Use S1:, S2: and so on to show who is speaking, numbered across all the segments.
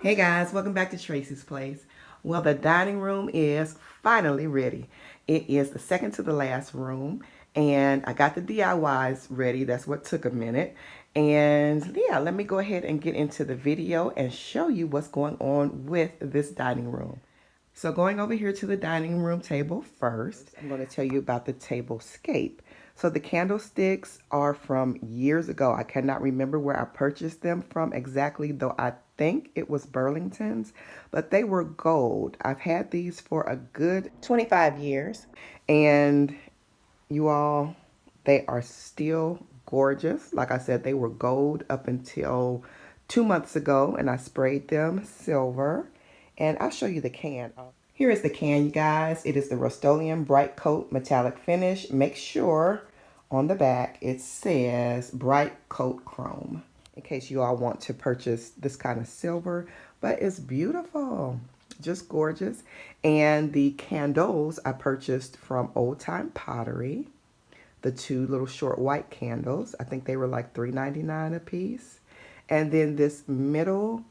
S1: Hey guys, welcome back to Tracie's Place. Well, the dining room is finally ready. It is the second to the last room, and I got the DIYs ready. That's what took a minute. And yeah, let me go ahead and get into the video and show you what's going on with this dining room. So going over here to the dining room table first, I'm going to tell you about the table scape. So the candlesticks are from years ago. I cannot remember where I purchased them from exactly, though I think it was Burlington's, but they were gold. I've had these for a good 25 years, and you all, they are still gorgeous. Like I said, they were gold up until 2 months ago, and I sprayed them silver. And I'll show you the can. Here is the can, you guys. It is the Rust-Oleum Bright Coat Metallic Finish. Make sure on the back it says Bright Coat Chrome, in case you all want to purchase this kind of silver. But it's beautiful, just gorgeous. And the candles I purchased from Old Time Pottery. The two little short white candles. I think they were like $3.99 a piece. And then this middle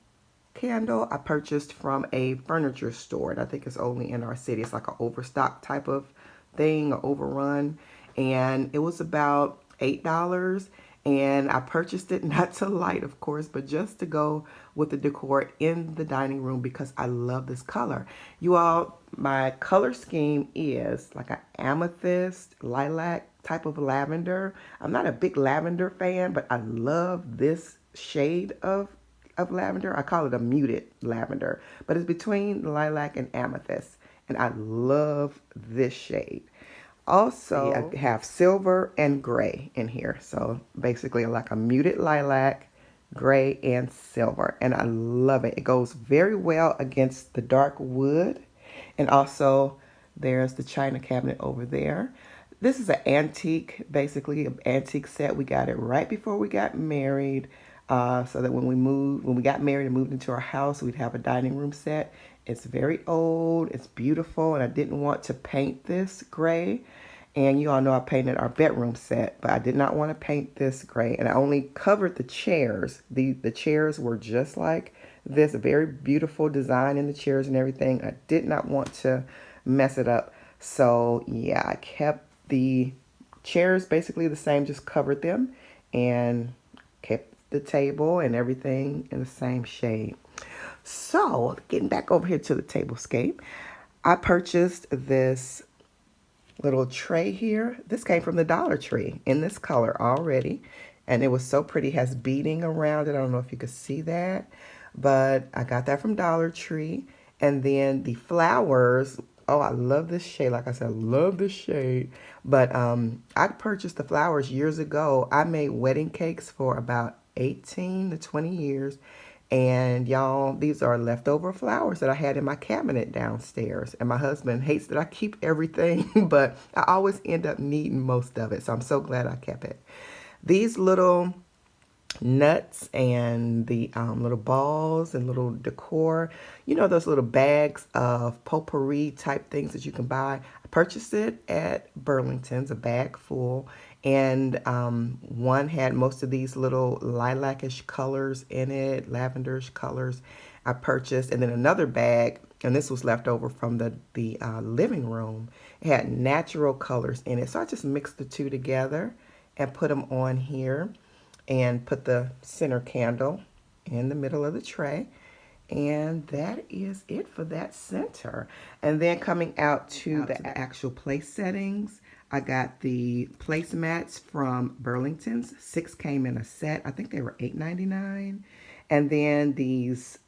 S1: candle I purchased from a furniture store, and I think it's only in our city. It's like an overstock type of thing, or overrun, and it was about $8. And I purchased it not to light, of course, but just to go with the decor in the dining room because I love this color. You all, my color scheme is like an amethyst, lilac type of lavender. I'm not a big lavender fan, but I love this shade of lavender. I call it a muted lavender, but it's between lilac and amethyst, and I love this shade. Also, I have silver and gray in here, so basically like a muted lilac, gray, and silver, and I love it. It goes very well against the dark wood. And also there's the china cabinet over there. This is an antique, basically an antique set. We got it right before we got married, so that when we got married and moved into our house, we'd have a dining room set. It's very old, it's beautiful, and I didn't want to paint this gray. And you all know I painted our bedroom set, but I did not want to paint this gray. And I only covered the chairs. The chairs were just like this, a very beautiful design in the chairs and everything. I did not want to mess it up. So yeah, I kept the chairs basically the same, just covered them, and kept the table and everything in the same shade. So getting back over here to the tablescape, I purchased this little tray here. This came from the Dollar Tree in this color already, and it was so pretty. It has beading around it. I don't know if you could see that, but I got that from Dollar Tree. And then the flowers, oh, I love this shade. Like I said, I love this shade. But I purchased the flowers years ago. I made wedding cakes for about 18 to 20 years. And y'all, these are leftover flowers that I had in my cabinet downstairs. And my husband hates that I keep everything, but I always end up needing most of it. So I'm so glad I kept it. These little nuts and the little balls and little decor, you know, those little bags of potpourri type things that you can buy. I purchased it at Burlington's, a bag full, and one had most of these little lilac-ish colors in it, lavenderish colors. I purchased, and then another bag, and this was left over from the living room. It had natural colors in it, so I just mixed the two together and put them on here, and put the center candle in the middle of the tray. And that is it for that center. And then coming out to the actual place settings, I got the placemats from Burlington's. 6 came in a set. I think they were $8.99. And then these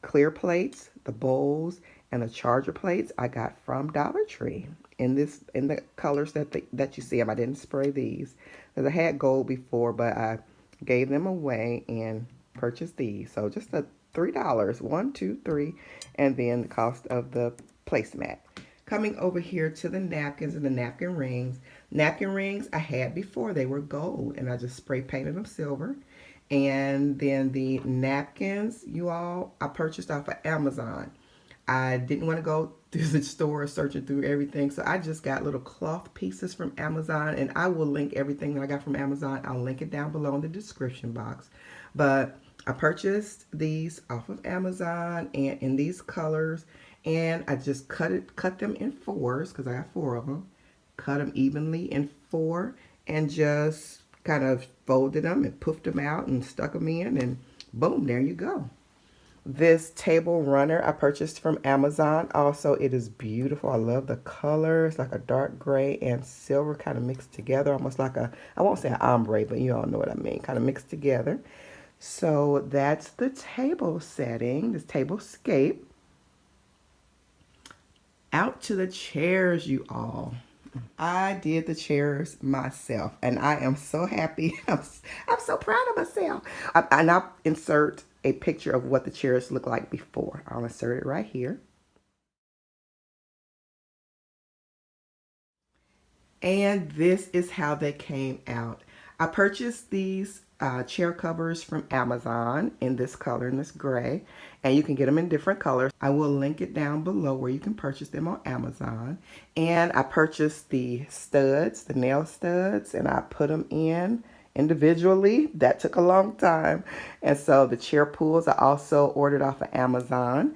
S1: clear plates, the bowls, and the charger plates I got from Dollar Tree in the colors that you see them. I didn't spray these because I had gold before, but I gave them away and purchased these. So just a $3, 1, 2, 3, and then the cost of the placemat. Coming over here to the napkins and the napkin rings. Napkin rings I had before, they were gold, and I just spray painted them silver. And then the napkins, you all, I purchased off of Amazon. I didn't want to go through the store searching through everything, so I just got little cloth pieces from Amazon, and I will link everything that I got from Amazon. I'll link it down below in the description box. But I purchased these off of Amazon and in these colors, and I just cut them in fours because I got four of them. Cut them evenly in four and just kind of folded them and puffed them out and stuck them in, and boom, there you go. This table runner I purchased from Amazon. Also, it is beautiful. I love the color. It's like a dark gray and silver kind of mixed together, almost like a, I won't say an ombre, but you all know what I mean, kind of mixed together. So that's the table setting, this table scape. Out to the chairs, you all. I did the chairs myself, and I am so happy. I'm so proud of myself. And I'll insert a picture of what the chairs look like before. I'll insert it right here. And this is how they came out. I purchased these chair covers from Amazon in this color, in this gray, and you can get them in different colors. I will link it down below where you can purchase them on Amazon. And I purchased the studs, the nail studs, and I put them in individually. That took a long time. And so the chair pulls I also ordered off of Amazon.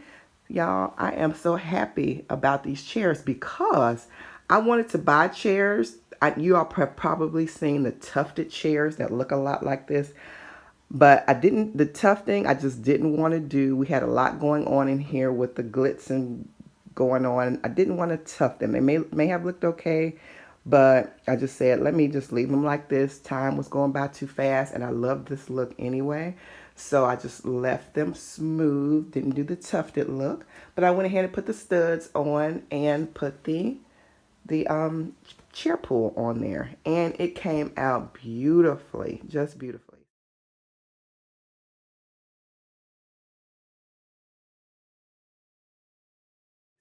S1: Y'all, I am so happy about these chairs because I wanted to buy chairs. You all have probably seen the tufted chairs that look a lot like this, but I didn't, the tufting, I just didn't want to do. We had a lot going on in here with the glitz and going on. I didn't want to tuft them. They may have looked okay, but I just said, let me just leave them like this. Time was going by too fast, and I loved this look anyway. So I just left them smooth, didn't do the tufted look, but I went ahead and put the studs on and put the chair pull on there, and it came out beautifully, just beautifully.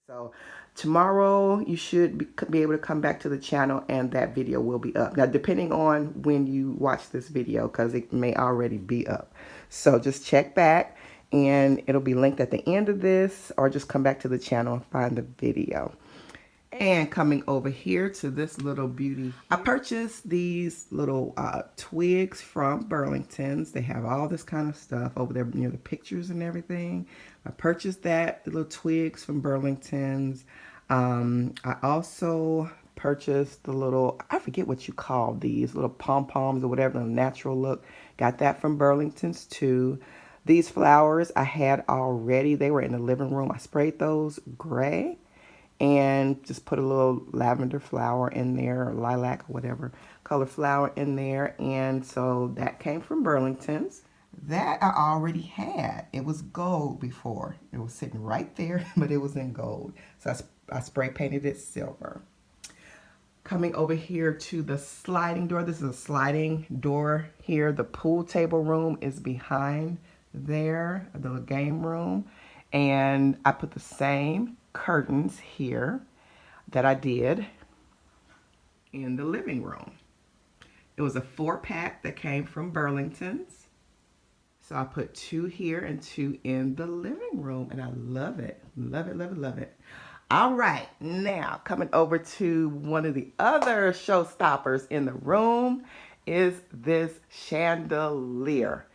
S1: So tomorrow you should be able to come back to the channel and that video will be up. Now, depending on when you watch this video, because it may already be up. So just check back and it'll be linked at the end of this, or just come back to the channel and find the video. And coming over here to this little beauty, I purchased these little twigs from Burlington's. They have all this kind of stuff over there near the pictures and everything. I purchased the little twigs from Burlington's. I also purchased the little, I forget what you call these, little pom-poms or whatever, the natural look. Got that from Burlington's too. These flowers I had already. They were in the living room. I sprayed those gray and just put a little lavender flower in there, or lilac or whatever color flower in there. And so that came from Burlington's. That I already had. It was gold before. It was sitting right there, but it was in gold. So I spray painted it silver. Coming over here to the sliding door. This is a sliding door here. The pool table room is behind there, the game room. And I put the same curtains here that I did in the living room. It was a 4-pack that came from Burlington's. So I put 2 here and 2 in the living room, and I love it. Love it, love it, love it. All right, now coming over to one of the other showstoppers in the room is this chandelier.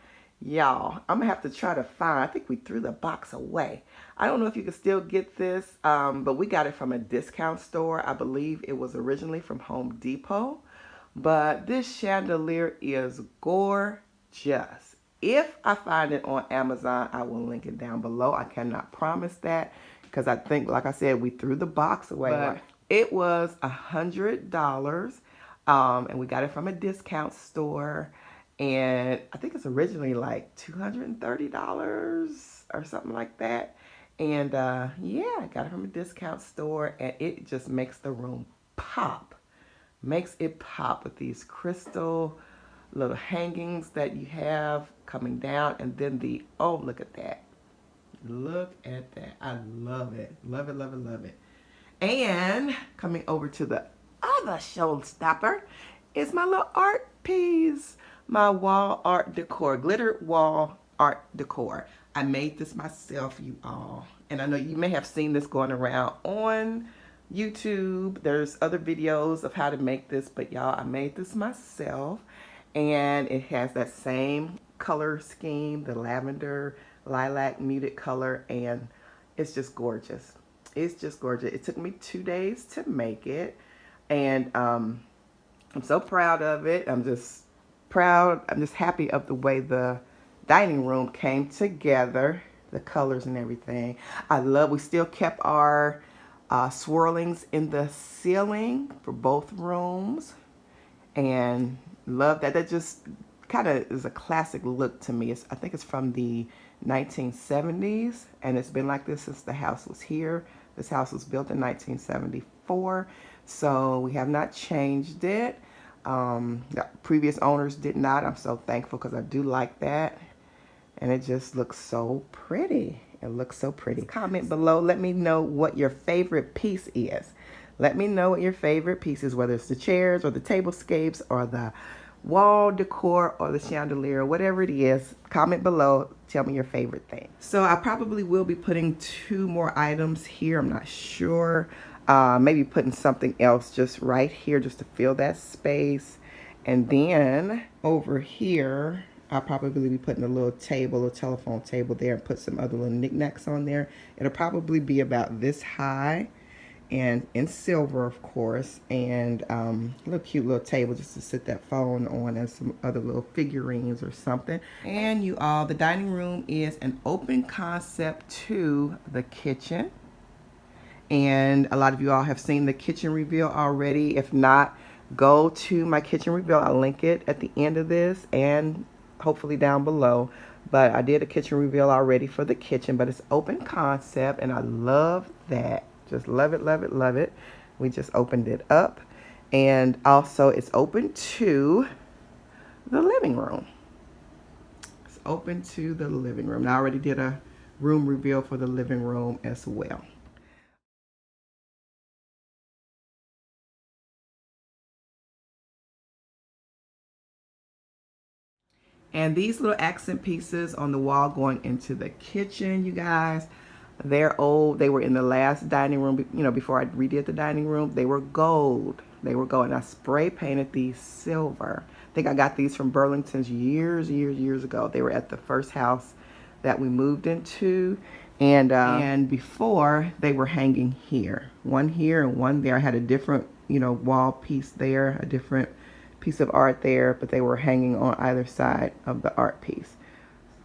S1: Y'all, I'm gonna have to try to find, I think we threw the box away. I don't know if you can still get this, but we got it from a discount store. I believe it was originally from Home Depot. But this chandelier is gorgeous. If I find it on Amazon, I will link it down below. I cannot promise that because I think, like I said, we threw the box away. But it was $100, and we got it from a discount store. And I think it's originally like $230 or something like that. And yeah, I got it from a discount store, and it just makes the room pop. Makes it pop with these crystal little hangings that you have coming down. And then the, oh, look at that. Look at that. I love it. Love it, love it, love it. And coming over to the other showstopper is my little art piece. My wall art decor, glitter wall art decor. I made this myself, you all. And I know you may have seen this going around on YouTube. There's other videos of how to make this, but y'all, I made this myself. And it has that same color scheme, the lavender, lilac muted color, and it's just gorgeous. It's just gorgeous. It took me 2 days to make it, and I'm so proud of it. I'm just proud. I'm just happy of the way the dining room came together, the colors and everything. We still kept our swirlings in the ceiling for both rooms, and love that. That just kind of is a classic look to me. I think it's from the 1970s, and it's been like this since the house was here. This house was built in 1974, so we have not changed it. The previous owners did not. I'm so thankful because I do like that, and it just looks so pretty. It looks so pretty. Comment below. Let me know what your favorite piece is. Let me know what your favorite piece is, whether it's the chairs or the tablescapes or the wall decor or the chandelier, whatever it is. Comment below. Tell me your favorite thing. So I probably will be putting 2 more items here. I'm not sure. Maybe putting something else just right here just to fill that space. And then over here, I'll probably be putting a little table, a telephone table there, and put some other little knickknacks on there. It'll probably be about this high and in silver, of course, and a little cute little table just to sit that phone on, and some other little figurines or something. And you all, the dining room is an open concept to the kitchen. And a lot of you all have seen the kitchen reveal already. If not, go to my kitchen reveal. I'll link it at the end of this and hopefully down below. But I did a kitchen reveal already for the kitchen, but it's open concept, and I love that. Just love it, love it, love it. We just opened it up, and also it's open to the living room. It's open to the living room. I already did a room reveal for the living room as well. And these little accent pieces on the wall going into the kitchen, you guys, they're old. They were in the last dining room, you know, before I redid the dining room. They were gold. They were gold. And I spray painted these silver. I think I got these from Burlington's years ago. They were at the first house that we moved into. And before, they were hanging here. One here and one there. I had a different, you know, wall piece there, a different piece of art there, but they were hanging on either side of the art piece.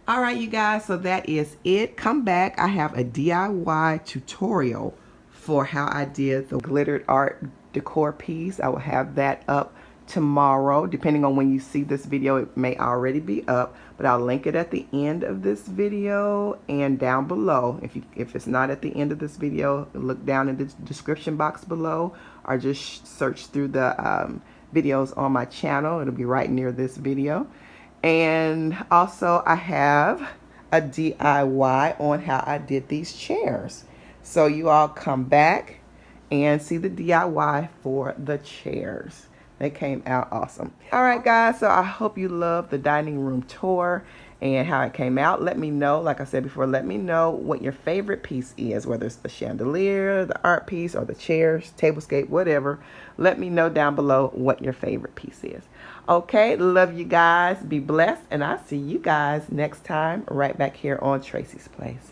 S1: All right, you guys, so that is it. Come back. I have a DIY tutorial for how I did the glittered art decor piece. I will have that up tomorrow. Depending on when you see this video, it may already be up, but I'll link it at the end of this video and down below. If it's not at the end of this video, look down in the description box below, or just search through the videos on my channel. It'll be right near this video. And also I have a DIY on how I did these chairs. So you all come back and see the DIY for the chairs. They came out awesome. All right, guys, so I hope you love the dining room tour and how it came out. Let me know, like I said before, let me know what your favorite piece is, whether it's the chandelier, the art piece, or the chairs, tablescape, whatever. Let me know down below what your favorite piece is. Okay, love you guys. Be blessed, and I'll see you guys next time right back here on Tracie's Place.